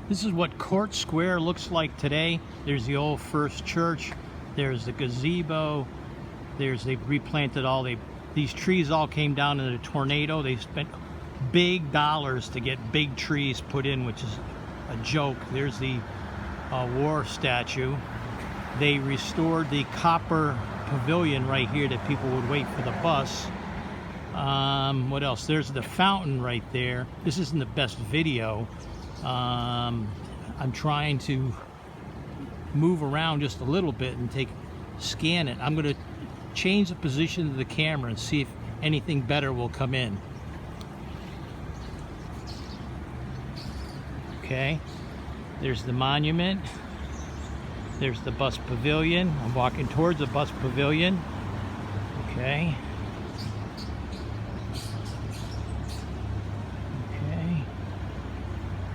This is what Court Square looks like today. There's the old First Church. There's the gazebo. They've replanted these trees all came down in a tornado. They spent big dollars to get big trees put in, which is a joke. There's the war statue. They restored the copper pavilion right here that people would wait for the bus. What else? There's the fountain right there. This isn't the best video. I'm trying to move around just a little bit and scan it. I'm going to change the position of the camera and see if anything better will come in. Okay, there's the monument. There's the bus pavilion. I'm walking towards the bus pavilion. Okay. Okay.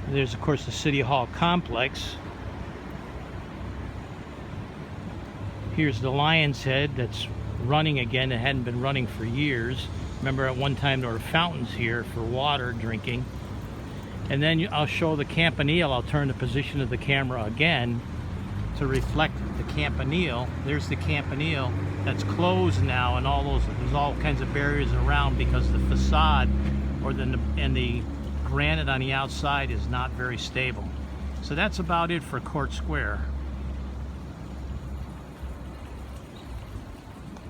There's, of course, the City Hall complex. Here's the Lion's Head that's running again. It hadn't been running for years. Remember, at one time there were fountains here for water drinking. And then I'll show the Campanile. I'll turn the position of the camera again to reflect the Campanile. There's the Campanile that's closed now, and there's all kinds of barriers around because the facade and the granite on the outside is not very stable. So that's about it for Court Square.